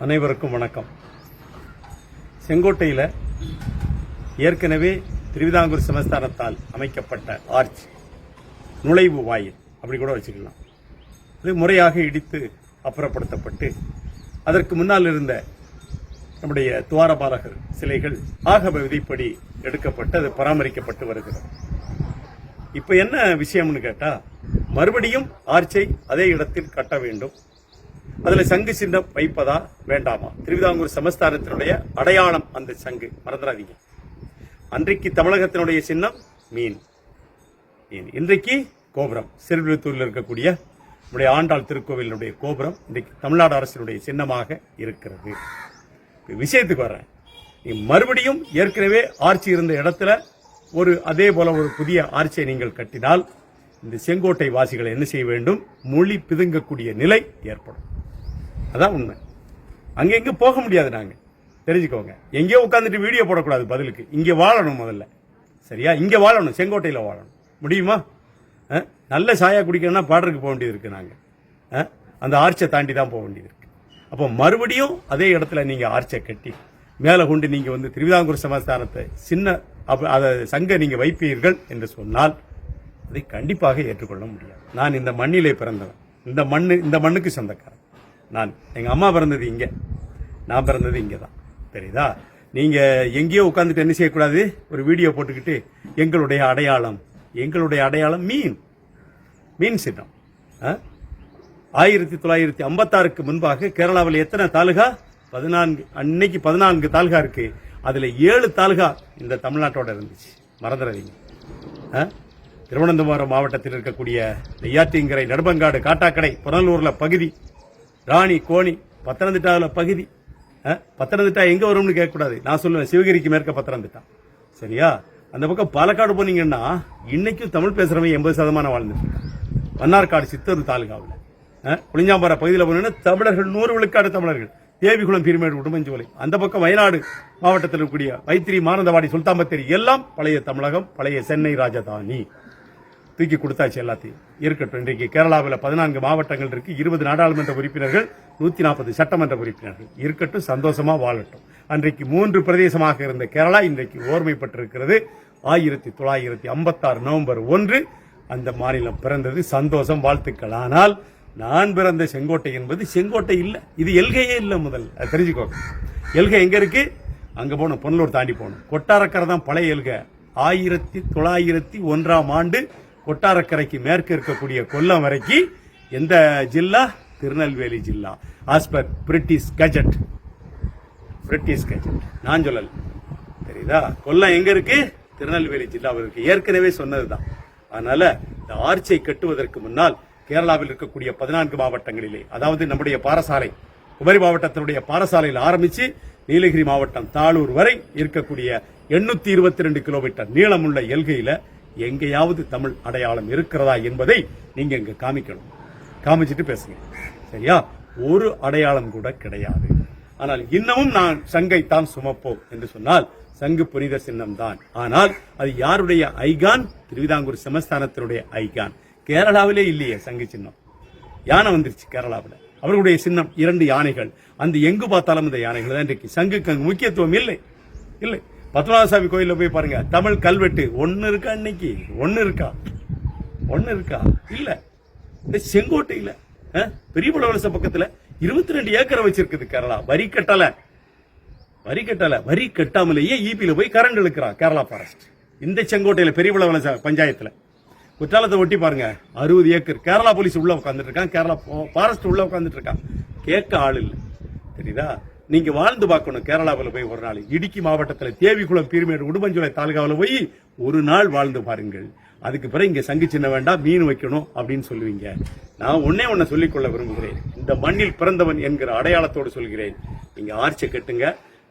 அனைவருக்கும் வணக்கம். செங்கோட்டையில் ஏற்கனவே திருவிதாங்கூர் சமஸ்தானத்தால் அமைக்கப்பட்ட ஆர்ச் நுழைவு வாயில் அப்படி கூட வச்சுக்கலாம். இது முறையாக இடித்து அப்புறப்படுத்தப்பட்டு அதற்கு முன்னால் இருந்த நம்முடைய துவாரபாலகர் சிலைகள் ஆகம விதிப்படி எடுக்கப்பட்டு அது பராமரிக்கப்பட்டு வருகிறது. இப்ப என்ன விஷயம்னு கேட்டா, மறுபடியும் ஆர்ச்சை அதே இடத்தில் கட்ட வேண்டும். அதுல சங்கு சின்னம் வைப்பதா வேண்டாமா? திருவிதாங்கூர் சமஸ்தானத்தினுடைய அடையாளம் அந்த சங்கு, மறந்துடாதீங்க. அன்றைக்கு தமிழகத்தினுடைய சின்னம் மீன், இன்றைக்கு கோபுரம். சிறுவிழுத்தூரில் இருக்கக்கூடிய நம்முடைய ஆண்டாள் திருக்கோவிலுடைய கோபுரம் இன்றைக்கு தமிழ்நாடு அரசினுடைய சின்னமாக இருக்கிறது. விஷயத்துக்கு வர்றேன். மறுபடியும் ஏற்கனவே ஆர்ச்சி இருந்த இடத்துல அதே போல ஒரு புதிய ஆர்ச்சியை நீங்கள் கட்டினால் இந்த செங்கோட்டை வாசிகளை என்ன செய்ய வேண்டும்? மொழி பிதுங்கக்கூடிய நிலை ஏற்படும். அதான் உண்மை. அங்க போக முடியாது. நாங்க தெரிஞ்சுக்கோங்க. எங்கேயோ உட்காந்துட்டு வீடியோ போடக்கூடாது. பதிலுக்கு இங்க வாழணும் முதல்ல. சரியா? இங்க வாழணும், செங்கோட்டையில வாழணும். முடியுமா? நல்ல சாயா குடிக்கணும்னா பாடருக்கு போக வேண்டியது இருக்கு. நாங்க அந்த ஆர்ச்சை தாண்டி தான் போக வேண்டியது இருக்கு. அப்போ மறுபடியும் அதே இடத்துல நீங்க ஆர்ச்சை கட்டி மேல கொண்டு நீங்க திருவிதாங்கூர் சமஸ்தானத்தை சின்ன சங்க நீங்க வைப்பீர்கள் என்று சொன்னால் அதை கண்டிப்பாக ஏற்றுக்கொள்ள முடியாது. நான் இந்த மண்ணிலே பிறந்தவன். இந்த மண்ணுக்கு சொந்தக்காரன். எங்க அம்மா பிறந்தது இங்க, நான் பிறந்தது இங்கதான். தெரியுதா? நீங்க எங்கேயோ உட்கார்ந்துட்டு என்ன செய்யக்கூடாது? ஒரு வீடியோ போட்டுக்கிட்டு எங்களுடைய அடையாளம் மீன் சின்னம். 1956க்கு முன்பாக கேரளாவில் எத்தனை தாலுகா? 14. அன்னைக்கு 14 தாலுகா இருக்கு. அதுல 7 தாலுகா இந்த தமிழ்நாட்டோட இருந்துச்சு. மறந்துடாதீங்க. திருவனந்தபுரம் மாவட்டத்தில் இருக்கக்கூடிய நெய்யாற்றிங்கரை, நடுபங்காடு, காட்டாக்கடை, புனலூர்ல பகுதி, ராணி, கோணி, பத்தனந்திட்டாவில் பகுதி. பத்தனந்திட்டா எங்க வரும்னு கேட்கக்கூடாது. நான் சொல்லுவேன், சிவகிரிக்கு மேற்க பத்தனந்திட்டா. சரியா? அந்த பக்கம் பாலக்காடு போனீங்கன்னா இன்னைக்கும் தமிழ் பேசுறவங்க 80% வாழ்ந்துட்டு இருக்காங்க. மன்னார்காடு சித்தூர் தாலுகாவில், புளிஞ்சாம்பாறை பகுதியில் போனீங்கன்னா தமிழர்கள் 100 விழுக்காடு தமிழர்கள். தேவிகுளம், பீர்மேடு, உடுமஞ்சோலை, அந்த பக்கம் வயநாடு மாவட்டத்தில் இருக்கக்கூடிய வைத்திரி, மானந்தவாடி, சுல்தான்பத்தேரி எல்லாம் பழைய தமிழகம், பழைய சென்னை ராஜதானி. தூக்கி கொடுத்தாச்சு எல்லாத்தையும். இருக்கட்டும். இன்றைக்கு கேரளாவில் 14 மாவட்டங்கள் இருக்கு, 20 நாடாளுமன்ற உறுப்பினர்கள், 140 சட்டமன்ற உறுப்பினர்கள். இருக்கட்டும், சந்தோஷமா வாழட்டும். அன்றைக்கு 3 பிரதேசமாக இருந்த கேரளா இன்றைக்கு ஓர்மைப்பட்டிருக்கிறது. 1956 நவம்பர் 1 அந்த மாநிலம் பிறந்தது. சந்தோஷம், வாழ்த்துக்கள். ஆனால் நான் பிறந்த செங்கோட்டை என்பது செங்கோட்டை இல்ல. இது எல்கையே இல்ல. முதல்ல தெரிஞ்சுக்கோங்க. எல்கை எங்க இருக்கு? அங்க போகணும், பொன்னலூர் தாண்டி போகணும். கொட்டாரக்கரை தான் பழைய எல்கை. 1901ஆம் ஆண்டு கொட்டாரக்கரைக்கு மேற்கு இருக்கக்கூடிய கொல்லம் வரைக்கும் எந்த ஜில்லா? திருநெல்வேலி ஜில்லா. ஆஸ்பர் பிரிட்டிஷ் கெஜெட். நான் சொல்லல. தெரியுதா? கொல்லம் எங்க இருக்கு? திருநெல்வேலி ஜில்லா இருக்கு. ஏற்கனவே சொன்னதுதான். அதனால இந்த ஆர்ச்சை கட்டுவதற்கு முன்னால் கேரளாவில் இருக்கக்கூடிய 14 மாவட்டங்களிலே, அதாவது நம்முடைய பாரசாலை, குமரி மாவட்டத்தினுடைய பாரசாலையில் ஆரம்பிச்சு நீலகிரி மாவட்டம் தாளூர் வரை இருக்கக்கூடிய 822 கிலோமீட்டர் நீளமுள்ள எல்கையில எங்கேயாவது தமிழ் அடையாளம் இருக்கிறதா என்பதை நீங்க இங்க காமிக்கணும். காமிச்சிட்டு பேசுங்க. சரியா? ஒரு அடையாளம் கூட கிடையாது. ஆனால் இன்னமும் நான் சங்கை தான் சுமப்போம் என்று சொன்னால் சங்கு புனித சின்னம் தான். ஆனால் அது யாருடைய ஐகான்? திருவிதாங்கூர் சமஸ்தானத்தினுடைய ஐகான். கேரளாவிலே இல்லையே சங்கு சின்னம். யானை வந்துருச்சு கேரளாவில். அவர்களுடைய சின்னம் 2 யானைகள். அந்த எங்கு பார்த்தாலும் இந்த யானைகள் தான். இன்றைக்கு சங்குக்கு அங்கு முக்கியத்துவம் இல்லை. பத்மநாபசாமி கோயில போய் பாருங்க, தமிழ் கல்வெட்டு ஒன்னு இருக்கா? இன்னைக்கு ஒன்னு இருக்கா? இல்ல. இந்த செங்கோட்டையில பெரியபுலவலச பக்கத்துல 22 ஏக்கரை வச்சிருக்குது கேரளா. வரி கட்டாமலேயே ஈபியில போய் கரண்ட் இழுக்கிறான் கேரளா ஃபாரஸ்ட். இந்த செங்கோட்டையில பெரியபுலவலச பஞ்சாயத்துல குற்றாலத்தை ஒட்டி பாருங்க, 60 ஏக்கர். கேரளா போலீஸ் உள்ள உட்காந்துட்டு இருக்கான், கேரளா ஃபாரஸ்ட் உள்ள உட்காந்துட்டு இருக்கான். கேட்க ஆள் இல்ல. தெரியுதா? நீங்க வாழ்ந்து பார்க்கணும். கேரளாவில் போய் ஒரு நாள் இடுக்கி மாவட்டத்தில் தேவிகுளம், பீர்மேடு, உடுமஞ்சோலை தாலுகாவில் போய் ஒரு நாள் வாழ்ந்து பாருங்கள். அதுக்கு பிறகு இங்க சங்கு சின்ன வேண்டாம், மீன் வைக்கணும் அப்படின்னு சொல்லுவீங்க. நான் ஒன்ன சொல்லிக்கொள்ள விரும்புகிறேன். இந்த மண்ணில் பிறந்தவன் என்கிற அடையாளத்தோடு சொல்கிறேன். நீங்க ஆர்ச்சை கட்டுங்க.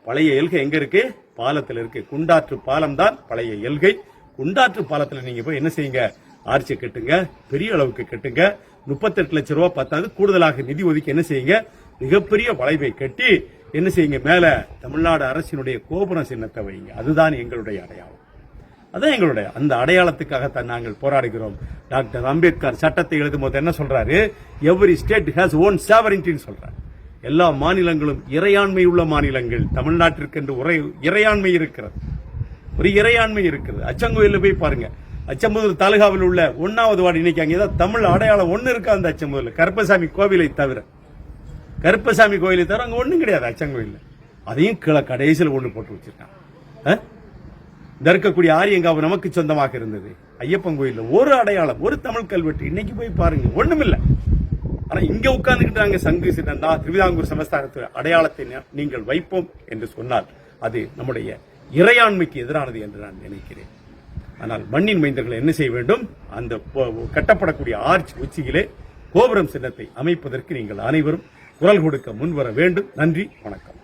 பழைய எல்கை எங்க இருக்கு? பாலத்தில் இருக்கு. குண்டாற்று பாலம் தான் பழைய எல்கை. குண்டாற்று பாலத்தில் நீங்க போய் என்ன செய்யுங்க? ஆர்ச்சை கட்டுங்க. பெரிய அளவுக்கு கட்டுங்க. 38 லட்சம் ரூபாய் பத்தாது, கூடுதலாக நிதி ஒதுக்கி என்ன செய்யுங்க? மிகப்பெரிய வளைவை கட்டி என்ன செய்யுங்க? மேல தமிழ்நாடு அரசினுடைய கோபுர சின்னத்தை வைங்க. அதுதான் எங்களுடைய அடையாளம். அதான் எங்களுடைய அந்த அடையாளத்துக்காகத்தான் நாங்கள் போராடுகிறோம். டாக்டர் அம்பேத்கர் சட்டத்தை எழுதும் போது என்ன சொல்றாரு? எவ்ரி ஸ்டேட் ஹேஸ் ஓன் சாவரின்டின்னு சொல்றாரு. எல்லா மாநிலங்களும் இறையாண்மை உள்ள மாநிலங்கள். தமிழ்நாட்டிற்கு என்று ஒரு இறையாண்மை இருக்கிறது, ஒரு இறையாண்மை இருக்கிறது. அச்சங்கோயில போய் பாருங்க, அச்சம்புதூர் தாலுகாவில் உள்ள 1வது வார்டு, இன்னைக்கு அங்கேதான் தமிழ் அடையாளம் ஒண்ணு இருக்கா அந்த அச்சம்புதூர்ல, கருப்பசாமி கோவிலை தவிர. கருப்பசாமி கோயிலை தவிர அங்க ஒண்ணும் கிடையாது அச்சங்கோயில்ல. அதையும் கீழே கடைசியில் ஒண்ணு போட்டு வச்சிருக்காங்க. இந்த இருக்கக்கூடிய ஆரியங்காவு நமக்கு சொந்தமாக இருந்தது. ஐயப்பன் கோயில்ல ஒரு அடையாளம், ஒரு தமிழ் கல்வெட்டு இன்னைக்கு போய் பாருங்க, ஒண்ணுமில்ல. ஆனா இங்க உட்கார்ந்துக்கிட்டாங்க சங்கு சின்னந்தா திருவிதாங்கூர் சமஸ்தானத்து அடையாளத்தை நீங்கள் வைப்போம் என்று சொன்னால் அது நம்முடைய இறையாண்மைக்கு எதிரானது என்று நான் நினைக்கிறேன். ஆனால் மண்ணின் மைந்தர்கள் என்ன செய்ய வேண்டும்? அந்த கட்டப்படக்கூடிய ஆர்ச் உச்சியிலே கோபுரம் சின்னத்தை அமைப்பதற்கு நீங்கள் அனைவரும் குரல் கொடுக்க முன்வர வேண்டும். நன்றி, வணக்கம்.